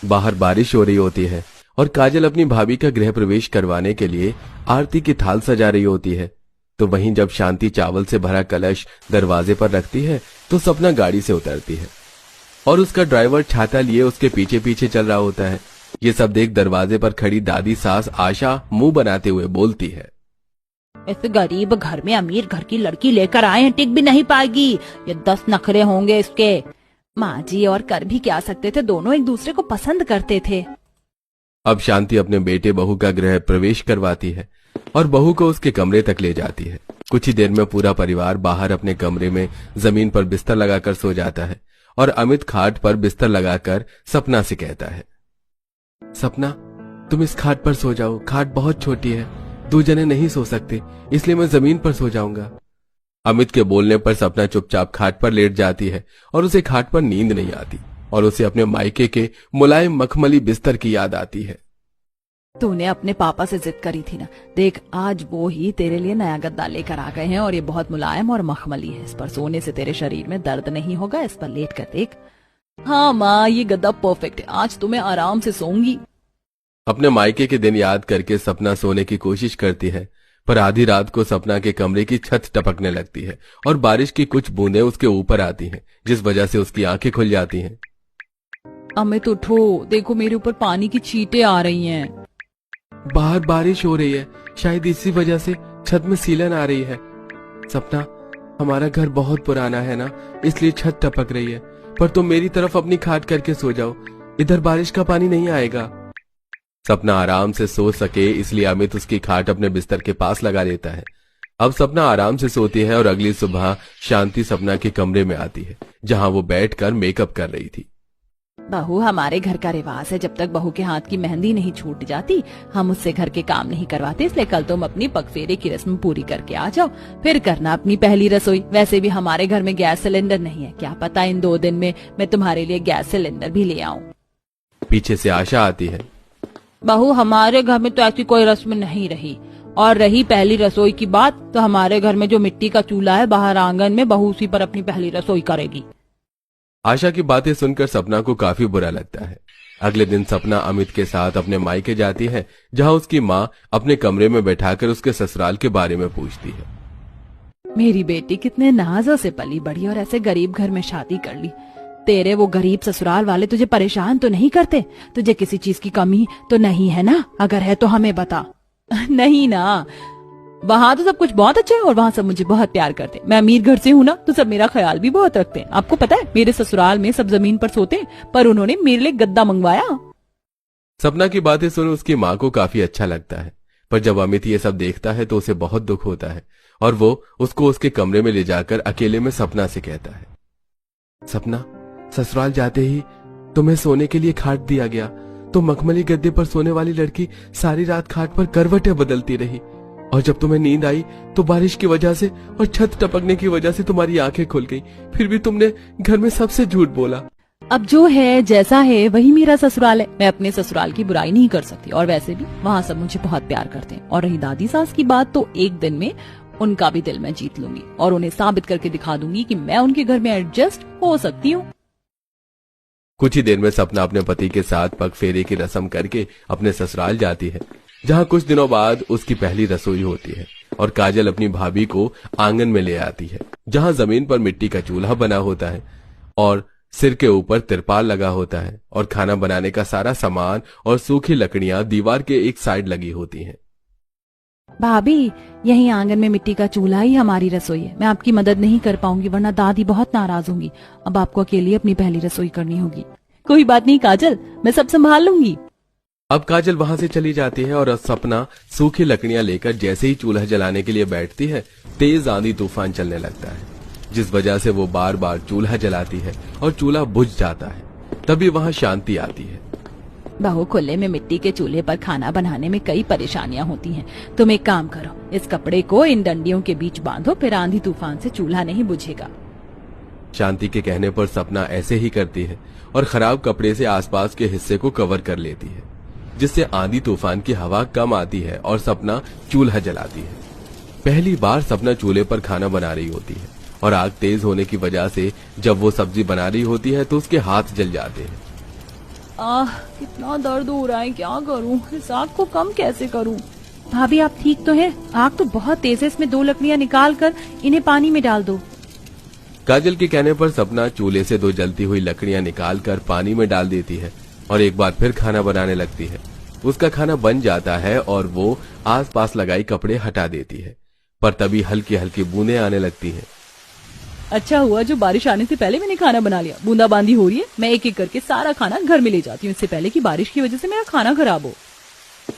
बाहर बारिश हो रही होती है और काजल अपनी भाभी का गृह प्रवेश करवाने के लिए आरती की थाल सजा रही होती है। तो वहीं जब शांति चावल से भरा कलश दरवाजे पर रखती है तो सपना गाड़ी से उतरती है और उसका ड्राइवर छाता लिए उसके पीछे पीछे चल रहा होता है। ये सब देख दरवाजे पर खड़ी दादी सास आशा मुंह बनाते हुए बोलती है, इस गरीब घर में अमीर घर की लड़की लेकर आए हैं, टिक भी नहीं पाएगी। ये 10 नखरे होंगे इसके। माँ जी और कर भी क्या सकते थे, दोनों एक दूसरे को पसंद करते थे। अब शांति अपने बेटे बहू का गृह प्रवेश करवाती है और बहू को उसके कमरे तक ले जाती है। कुछ ही देर में पूरा परिवार बाहर अपने कमरे में जमीन पर बिस्तर लगाकर सो जाता है और अमित खाट पर बिस्तर लगाकर सपना से कहता है, सपना तुम इस खाट पर सो जाओ, खाट बहुत छोटी है, 2 जने नहीं सो सकते, इसलिए मैं जमीन पर सो जाऊंगा। अमित के बोलने पर सपना चुपचाप खाट पर लेट जाती है और उसे खाट पर नींद नहीं आती और उसे अपने मायके के मुलायम मखमली बिस्तर की याद आती है। तूने अपने पापा से जिद करी थी ना, देख आज वो ही तेरे लिए नया गद्दा लेकर आ गए हैं और ये बहुत मुलायम और मखमली है। इस पर सोने से तेरे शरीर में दर्द नहीं होगा, इस पर लेट कर देख। हाँ माँ, ये गद्दा परफेक्ट है, आज तो मैं आराम से सोऊंगी। अपने मायके के दिन याद करके सपना सोने की कोशिश करती है, पर आधी रात को सपना के कमरे की छत टपकने लगती है और बारिश की कुछ बूंदें उसके ऊपर आती हैं, जिस वजह से उसकी आंखें खुल जाती हैं। अमित उठो, देखो मेरे ऊपर पानी की छींटें आ रही हैं। बाहर बारिश हो रही है, शायद इसी वजह से छत में सीलन आ रही है। सपना, हमारा घर बहुत पुराना है ना, इसलिए छत टपक रही है, पर तुम मेरी तरफ अपनी खाट करके सो जाओ, इधर बारिश का पानी नहीं आएगा। सपना आराम से सो सके इसलिए अमित उसकी खाट अपने बिस्तर के पास लगा देता है। अब सपना आराम से सोती है और अगली सुबह शांति सपना के कमरे में आती है, जहां वो बैठकर मेकअप कर रही थी। बहू, हमारे घर का रिवाज है, जब तक बहू के हाथ की मेहंदी नहीं छूट जाती हम उससे घर के काम नहीं करवाते, इसलिए कल तुम अपनी पगफेरे की रस्म पूरी करके आ जाओ, फिर करना अपनी पहली रसोई। वैसे भी हमारे घर में गैस सिलेंडर नहीं है, क्या पता इन 2 दिन में मैं तुम्हारे लिए गैस सिलेंडर भी ले आऊं। पीछे से आशा आती है, बहू हमारे घर में तो ऐसी कोई रस्म नहीं रही, और रही पहली रसोई की बात तो हमारे घर में जो मिट्टी का चूल्हा है बाहर आंगन में, बहू उसी पर अपनी पहली रसोई करेगी। आशा की बातें सुनकर सपना को काफी बुरा लगता है। अगले दिन सपना अमित के साथ अपने मायके जाती है, जहां उसकी माँ अपने कमरे में बैठाकर उसके ससुराल के बारे में पूछती है। मेरी बेटी कितने नाजों से पली बढ़ी और ऐसे गरीब घर में शादी कर ली। तेरे वो गरीब ससुराल वाले तुझे परेशान तो नहीं करते? तुझे किसी चीज की कमी तो नहीं है ना? अगर है तो हमें बता। नहीं ना, वहाँ तो सब कुछ बहुत अच्छा है और वहाँ सब मुझे बहुत प्यार करते हैं। मैं अमीर घर से हूँ ना, तो सब मेरा ख्याल भी बहुत रखते हैं। आपको पता है मेरे ससुराल में सब जमीन पर सोते हैं, पर उन्होंने मेरे लिए गद्दा मंगवाया। सपना की बातें सुन उसकी माँ को काफी अच्छा लगता है, पर जब अमित ये सब देखता है तो उसे बहुत दुख होता है और वो उसको उसके कमरे में ले जाकर अकेले में सपना से कहता है, सपना, ससुराल जाते ही तुम्हें सोने के लिए खाट दिया गया, तो मखमली गद्दे पर सोने वाली लड़की सारी रात खाट पर करवटें बदलती रही, और जब तुम्हें नींद आई तो बारिश की वजह से और छत टपकने की वजह से तुम्हारी आंखें खुल गई, फिर भी तुमने घर में सबसे झूठ बोला। अब जो है जैसा है वही मेरा ससुराल है, मैं अपने ससुराल की बुराई नहीं कर सकती, और वैसे भी वहाँ सब मुझे बहुत प्यार करते हैं। और रही दादी सास की बात, तो एक दिन में उनका भी दिल मैं जीत लूंगी और उन्हें साबित करके दिखा दूंगी कि मैं उनके घर में एडजस्ट हो सकती हूँ। कुछ ही देर में सपना अपने पति के साथ पग फेरे की रस्म करके अपने ससुराल जाती है, जहां कुछ दिनों बाद उसकी पहली रसोई होती है और काजल अपनी भाभी को आंगन में ले आती है, जहां जमीन पर मिट्टी का चूल्हा बना होता है और सिर के ऊपर तिरपाल लगा होता है और खाना बनाने का सारा सामान और सूखी लकड़ियां दीवार के एक साइड लगी होती हैं। भाभी, यही आंगन में मिट्टी का चूल्हा ही हमारी रसोई है। मैं आपकी मदद नहीं कर पाऊंगी वरना दादी बहुत नाराज होंगी। अब आपको अकेली अपनी पहली रसोई करनी होगी। कोई बात नहीं काजल, मैं सब संभाल लूंगी। अब काजल वहां से चली जाती है और सपना सूखी लकड़ियां लेकर जैसे ही चूल्हा जलाने के लिए बैठती है, तेज आंधी तूफान चलने लगता है, जिस वजह से वो बार बार चूल्हा जलाती है और चूल्हा बुझ जाता है। तभी वहां शांति आती है। बहू, खुले में मिट्टी के चूल्हे पर खाना बनाने में कई परेशानियां होती हैं। तुम एक काम करो, इस कपड़े को इन डंडियों के बीच बांधो, फिर आंधी तूफान से चूल्हा नहीं बुझेगा। शांति के कहने पर सपना ऐसे ही करती है और खराब कपड़े से आसपास के हिस्से को कवर कर लेती है, जिससे आंधी तूफान की हवा कम आती है और सपना चूल्हा जलाती है। पहली बार सपना चूल्हे पर खाना बना रही होती है और आग तेज होने की वजह से जब वो सब्जी बना रही होती है तो उसके हाथ जल जाते हैं। कितना दर्द हो रहा है, क्या करूं, इस आग को कम कैसे करूं। भाभी आप ठीक तो हैं? आग तो बहुत तेज है, इसमें 2 लकड़ियां निकाल कर इन्हें पानी में डाल दो। काजल के कहने पर सपना चूल्हे से 2 जलती हुई लकड़ियां निकालकर पानी में डाल देती है और एक बार फिर खाना बनाने लगती है। उसका खाना बन जाता है और वो आसपास लगाई कपड़े हटा देती है, पर तभी हल्की हल्की बूंदें आने लगती हैं। अच्छा हुआ जो बारिश आने से पहले मैंने खाना बना लिया। बूंदाबांदी हो रही है, मैं एक एक करके सारा खाना घर में ले जाती हूँ, इससे पहले कि बारिश की वजह से मेरा खाना खराब हो।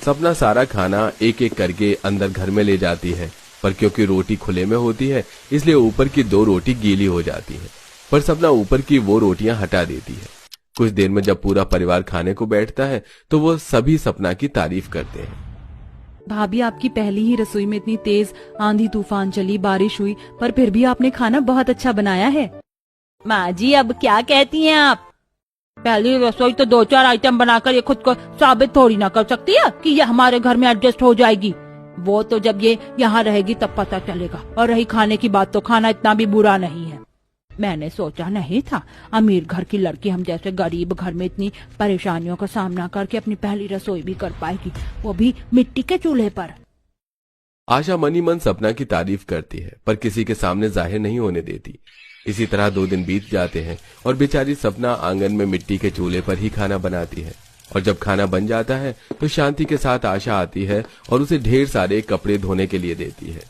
सपना सारा खाना एक एक करके अंदर घर में ले जाती है, पर क्योंकि रोटी खुले में होती है इसलिए ऊपर की 2 रोटी गीली हो जाती है। पर सपना ऊपर की वो रोटियां हटा देती है। कुछ देर में जब पूरा परिवार खाने को बैठता है तो वो सभी सपना की तारीफ करते हैं। भाभी आपकी पहली ही रसोई में इतनी तेज आंधी तूफान चली, बारिश हुई, पर फिर भी आपने खाना बहुत अच्छा बनाया है। माँ जी अब क्या कहती हैं आप? पहली रसोई तो 2-4 आइटम बनाकर ये खुद को साबित थोड़ी ना कर सकती है कि ये हमारे घर में एडजस्ट हो जाएगी। वो तो जब ये यहाँ रहेगी तब पता चलेगा। और रही खाने की बात, तो खाना इतना भी बुरा नहीं है। मैंने सोचा नहीं था अमीर घर की लड़की हम जैसे गरीब घर में इतनी परेशानियों का सामना करके अपनी पहली रसोई भी कर पाएगी, वो भी मिट्टी के चूल्हे पर। आशा मनी मन सपना की तारीफ करती है, पर किसी के सामने जाहिर नहीं होने देती। इसी तरह 2 दिन बीत जाते हैं और बेचारी सपना आंगन में मिट्टी के चूल्हे पर ही खाना बनाती है। और जब खाना बन जाता है तो शांति के साथ आशा आती है और उसे ढेर सारे कपड़े धोने के लिए देती है।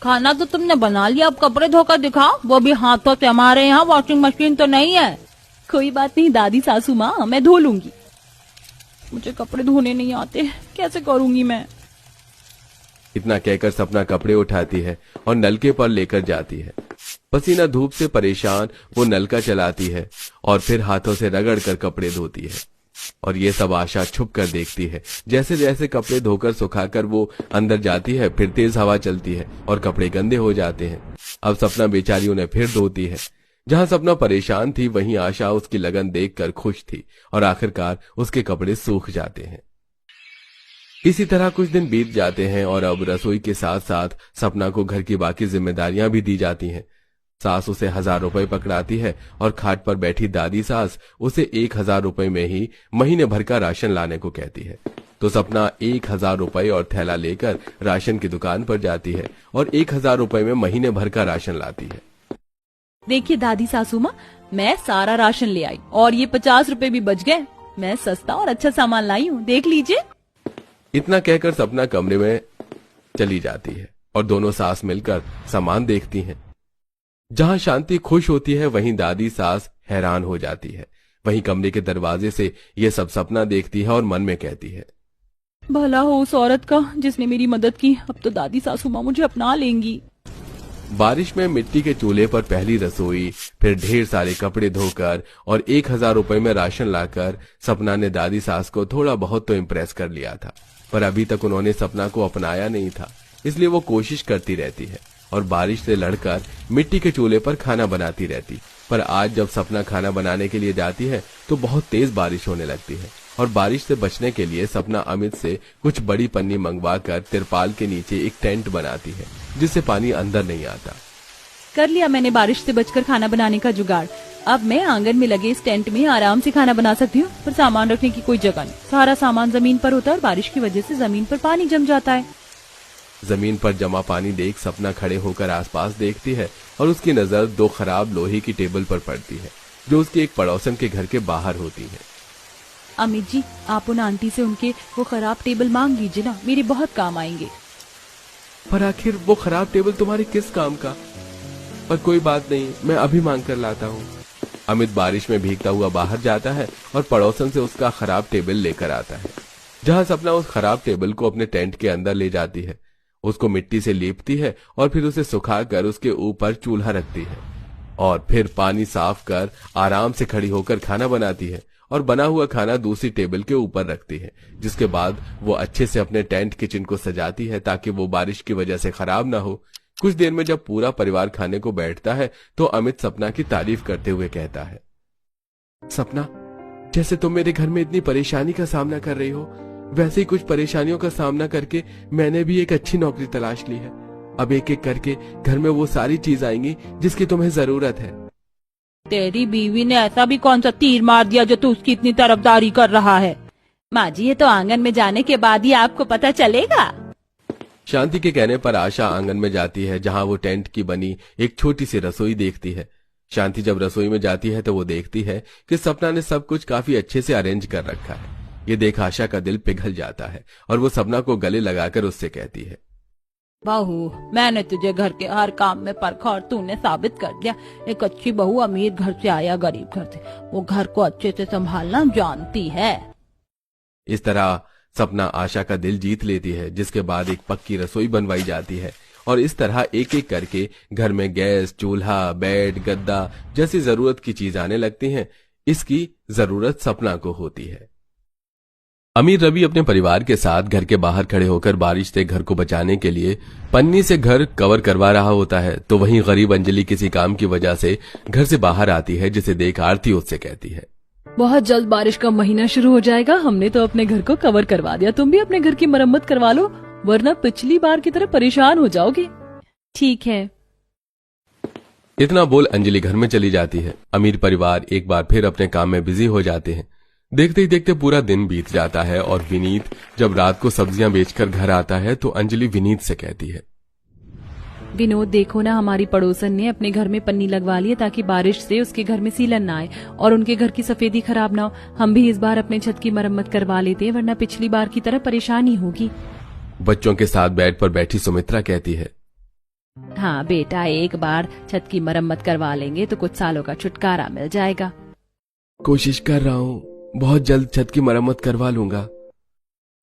खाना तो तुमने बना लिया, अब कपड़े धोकर दिखाओ, वो भी हाथों से। हमारे यहाँ वॉशिंग मशीन तो नहीं है। कोई बात नहीं दादी सासू माँ, मैं धो लूंगी। मुझे कपड़े धोने नहीं आते, कैसे करूंगी मैं? इतना कहकर सपना कपड़े उठाती है और नलके पर लेकर जाती है। पसीना धूप से परेशान वो नलका चलाती है और फिर हाथों से रगड़ कर कपड़े धोती है। और ये सब आशा छुप कर देखती है। जैसे जैसे कपड़े धोकर सुखाकर वो अंदर जाती है, फिर तेज हवा चलती है और कपड़े गंदे हो जाते हैं। अब सपना बेचारी उन्हें फिर धोती है। जहां सपना परेशान थी वहीं आशा उसकी लगन देखकर खुश थी और आखिरकार उसके कपड़े सूख जाते हैं। इसी तरह कुछ दिन बीत जाते हैं और अब रसोई के साथ साथ सपना को घर की बाकी जिम्मेदारियां भी दी जाती हैं। सास उसे 1000 रुपए पकड़ाती है और खाट पर बैठी दादी सास उसे 1000 रुपए में ही महीने भर का राशन लाने को कहती है। तो सपना 1000 रुपए और थैला लेकर राशन की दुकान पर जाती है और 1000 रुपए में महीने भर का राशन लाती है। देखिए दादी सासू माँ, मैं सारा राशन ले आई और ये 50 रुपए भी बच गए। मैं सस्ता और अच्छा सामान लाई हूँ, देख लीजिए। इतना कहकर सपना कमरे में चली जाती है और दोनों सास मिलकर सामान देखती हैं। जहां शांति खुश होती है वहीं दादी सास हैरान हो जाती है। वहीं कमरे के दरवाजे से ये सब सपना देखती है और मन में कहती है, भला हो उस औरत का जिसने मेरी मदद की। अब तो दादी सासू माँ मुझे अपना लेंगी। बारिश में मिट्टी के चूल्हे पर पहली रसोई, फिर ढेर सारे कपड़े धोकर और 1000 रुपए में राशन लाकर सपना ने दादी सास को थोड़ा बहुत तो इम्प्रेस कर लिया था। पर अभी तक उन्होंने सपना को अपनाया नहीं था, इसलिए वो कोशिश करती रहती है और बारिश से लड़कर मिट्टी के चूल्हे पर खाना बनाती रहती। पर आज जब सपना खाना बनाने के लिए जाती है तो बहुत तेज बारिश होने लगती है और बारिश से बचने के लिए सपना अमित से कुछ बड़ी पन्नी मंगवाकर तिरपाल के नीचे एक टेंट बनाती है जिससे पानी अंदर नहीं आता। कर लिया मैंने बारिश से बचकर खाना बनाने का जुगाड़। अब मैं आंगन में लगे इस टेंट में आराम से खाना बना सकती हूँ, पर सामान रखने की कोई जगह नहीं। सारा सामान जमीन पर होता है और बारिश की वजह से जमीन पर पानी जम जाता है। जमीन पर जमा पानी देख सपना खड़े होकर आसपास देखती है और उसकी नजर 2 खराब लोहे की टेबल पर पड़ती है जो उसके एक पड़ोसन के घर के बाहर होती है। अमित जी, आप उन आंटी से उनके वो खराब टेबल मांग लीजिए ना, मेरे बहुत काम आएंगे। पर आखिर वो खराब टेबल तुम्हारे किस काम का? पर कोई बात नहीं, मैं अभी मांग कर लाता हूँ। अमित बारिश में भीगता हुआ बाहर जाता है और पड़ोसन से उसका खराब टेबल लेकर आता है। जहां सपना उस खराब टेबल को अपने टेंट के अंदर ले जाती है, उसको मिट्टी से लीपती है और फिर उसे सुखाकर उसके ऊपर चूल्हा रखती है और फिर पानी साफ कर आराम से खड़ी होकर खाना बनाती है और बना हुआ खाना दूसरी टेबल के ऊपर रखती है। जिसके बाद वो अच्छे से अपने टेंट किचन को सजाती है ताकि वो बारिश की वजह से खराब ना हो। कुछ देर में जब पूरा परिवार खाने को बैठता है तो अमित सपना की तारीफ करते हुए कहता है, सपना, जैसे तुम मेरे घर में इतनी परेशानी का सामना कर रही हो, वैसे ही कुछ परेशानियों का सामना करके मैंने भी एक अच्छी नौकरी तलाश ली है। अब एक एक करके घर में वो सारी चीज आएंगी जिसकी तुम्हें जरूरत है। तेरी बीवी ने ऐसा भी कौन सा तीर मार दिया जो तू उसकी इतनी तरफदारी कर रहा है? माँ जी, ये तो आंगन में जाने के बाद ही आपको पता चलेगा। शांति के कहने पर आशा आंगन में जाती है, जहां वो टेंट की बनी एक छोटी सी रसोई देखती है। शांति जब रसोई में जाती है तो वो देखती है कि सपना ने सब कुछ काफी अच्छे से अरेंज कर रखा है। ये देख आशा का दिल पिघल जाता है और वो सपना को गले लगाकर उससे कहती है, बहू, मैंने तुझे घर के हर काम में परखा और तूने साबित कर दिया। एक अच्छी बहू अमीर घर से आया गरीब घर से, वो घर को अच्छे से संभालना जानती है। इस तरह सपना आशा का दिल जीत लेती है, जिसके बाद एक पक्की रसोई बनवाई जाती है और इस तरह एक एक करके घर में गैस, चूल्हा, बेड, गद्दा जैसी जरूरत की चीज आने लगती हैं। इसकी जरूरत सपना को होती है। अमीर रवि अपने परिवार के साथ घर के बाहर खड़े होकर बारिश से घर को बचाने के लिए पन्नी से घर कवर करवा रहा होता है, तो वहीं गरीब अंजलि किसी काम की वजह से घर से बाहर आती है, जिसे देख आरती उससे कहती है, बहुत जल्द बारिश का महीना शुरू हो जाएगा। हमने तो अपने घर को कवर करवा दिया, तुम भी अपने घर की मरम्मत करवा लो, वरना पिछली बार की तरह परेशान हो जाओगे। ठीक है। इतना बोल अंजलि घर में चली जाती है। अमीर परिवार एक बार फिर अपने काम में बिजी हो जाते हैं। देखते ही देखते पूरा दिन बीत जाता है और विनीत जब रात को सब्जियां बेचकर घर आता है तो अंजलि विनीत से कहती है, विनोद, देखो ना, हमारी पड़ोसन ने अपने घर में पन्नी लगवा ली है ताकि बारिश से उसके घर में सीलन ना आए और उनके घर की सफेदी खराब ना हो। हम भी इस बार अपने छत की मरम्मत करवा लेते हैं, वरना पिछली बार की तरह परेशानी होगी। बच्चों के साथ बेड पर बैठी सुमित्रा कहती है, हाँ बेटा, एक बार छत की मरम्मत करवा लेंगे तो कुछ सालों का छुटकारा मिल जाएगा। कोशिश कर रहा हूँ, बहुत जल्द छत की मरम्मत करवा लूंगा।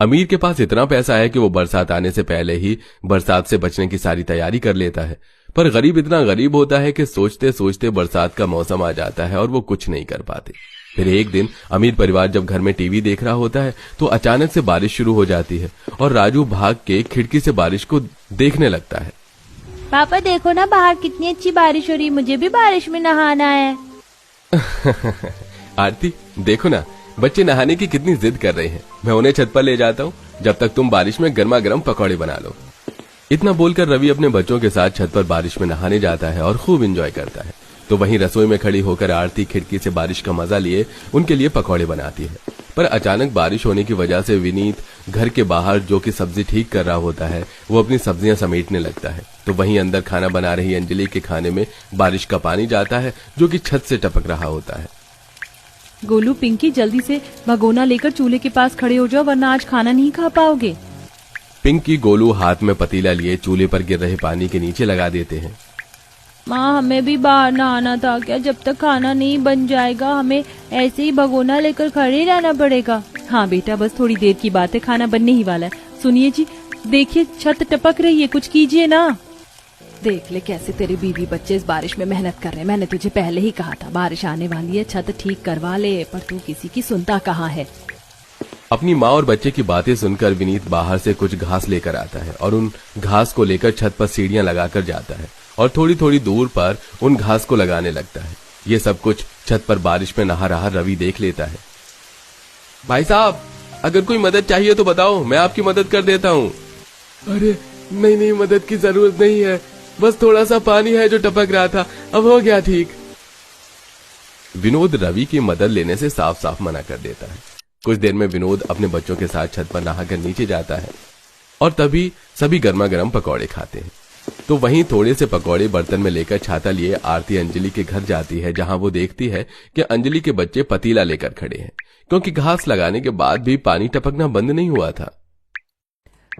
अमीर के पास इतना पैसा है कि वो बरसात आने से पहले ही बरसात से बचने की सारी तैयारी कर लेता है, पर गरीब इतना गरीब होता है कि सोचते सोचते बरसात का मौसम आ जाता है और वो कुछ नहीं कर पाते। फिर एक दिन अमीर परिवार जब घर में टीवी देख रहा होता है तो अचानक से बारिश शुरू हो जाती है और राजू भाग के खिड़की से बारिश को देखने लगता है। पापा देखो ना, बाहर कितनी अच्छी बारिश हो रही, मुझे भी बारिश में नहाना है। आरती, देखो ना, बच्चे नहाने की कितनी जिद कर रहे हैं। मैं उन्हें छत पर ले जाता हूँ, जब तक तुम बारिश में गर्मा गर्म पकौड़े बना लो। इतना बोलकर रवि अपने बच्चों के साथ छत पर बारिश में नहाने जाता है और खूब एंजॉय करता है। तो वहीं रसोई में खड़ी होकर आरती खिड़की से बारिश का मजा लिए उनके लिए पकौड़े बनाती है। पर अचानक बारिश होने की वजह से विनीत घर के बाहर जो कि सब्जी ठीक कर रहा होता है वो अपनी सब्जियां समेटने लगता है। तो वहीं अंदर खाना बना रही अंजलि के खाने में बारिश का पानी जाता है जो कि छत से टपक रहा होता है। गोलू, पिंकी, जल्दी से भगोना लेकर चूल्हे के पास खड़े हो जाओ, वरना आज खाना नहीं खा पाओगे। पिंकी गोलू हाथ में पतीला लिए चूल्हे पर गिर रहे पानी के नीचे लगा देते हैं। माँ, हमें भी बाहर नहाना था क्या? जब तक खाना नहीं बन जाएगा हमें ऐसे ही भगोना लेकर खड़े रहना पड़ेगा। हाँ बेटा, बस थोड़ी देर की बात है, खाना बनने ही वाला है। सुनिए जी, देखिए छत टपक रही है, कुछ कीजिए ना। देख ले कैसे तेरे बीवी बच्चे इस बारिश में मेहनत कर रहे हैं। मैंने तुझे पहले ही कहा था बारिश आने वाली है, छत ठीक करवा ले, पर तू किसी की सुनता कहाँ है। अपनी माँ और बच्चे की बातें सुनकर विनीत बाहर से कुछ घास लेकर आता है और उन घास को लेकर छत पर सीढ़ियां लगाकर जाता है और थोड़ी थोड़ी दूर पर उन घास को लगाने लगता है। ये सब कुछ छत पर बारिश में नहा रहा रवि देख लेता है। भाई साहब, अगर कोई मदद चाहिए तो बताओ, मैं आपकी मदद कर देता हूँ। अरे नहीं, मदद की जरूरत नहीं है, बस थोड़ा सा पानी है जो टपक रहा था, अब हो गया ठीक। विनोद रवि की मदद लेने से साफ साफ मना कर देता है। कुछ देर में विनोद अपने बच्चों के साथ छत पर नहाकर नीचे जाता है और तभी सभी गर्मा गर्म पकौड़े खाते हैं। तो वहीं थोड़े से पकौड़े बर्तन में लेकर छाता लिए आरती अंजलि के घर जाती है, जहां वो देखती है कि अंजलि के बच्चे पतीला लेकर खड़े हैं, क्योंकि घास लगाने के बाद भी पानी टपकना बंद नहीं हुआ था।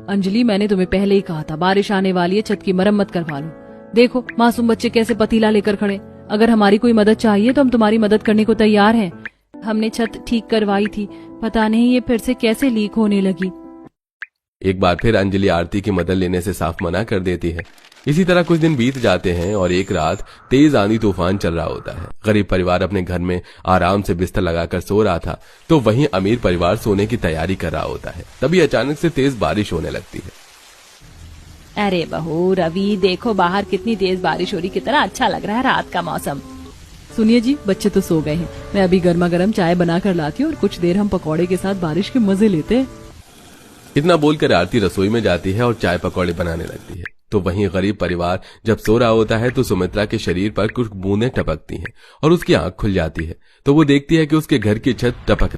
अंजलि, मैंने तुम्हें पहले ही कहा था बारिश आने वाली है, छत की मरम्मत करवा लो। देखो मासूम बच्चे कैसे पतीला लेकर खड़े। अगर हमारी कोई मदद चाहिए तो हम तुम्हारी मदद करने को तैयार हैं। हमने छत ठीक करवाई थी, पता नहीं ये फिर से कैसे लीक होने लगी। एक बार फिर अंजलि आरती की मदद लेने से साफ मना कर देती है। इसी तरह कुछ दिन बीत जाते हैं और एक रात तेज आंधी तूफान चल रहा होता है। गरीब परिवार अपने घर में आराम से बिस्तर लगाकर सो रहा था, तो वहीं अमीर परिवार सोने की तैयारी कर रहा होता है। तभी अचानक से तेज बारिश होने लगती है। अरे बहू रवि, देखो बाहर कितनी तेज बारिश हो रही, कितना अच्छा लग रहा है रात का मौसम। सुनिए जी, बच्चे तो सो गए हैं, मैं अभी गर्मा गर्म चाय बना कर लाती हूँ और कुछ देर हम पकौड़े के साथ बारिश के मजे लेते हैं। इतना बोलकर आरती रसोई में जाती है और चाय पकौड़े बनाने लगती है। तो वहीं गरीब परिवार जब सो रहा होता है तो सुमित्रा के शरीर पर कुछ बूंदें टपकती हैं और उसकी आंख खुल जाती है। तो वो देखती है कि उसके घर की छत टपक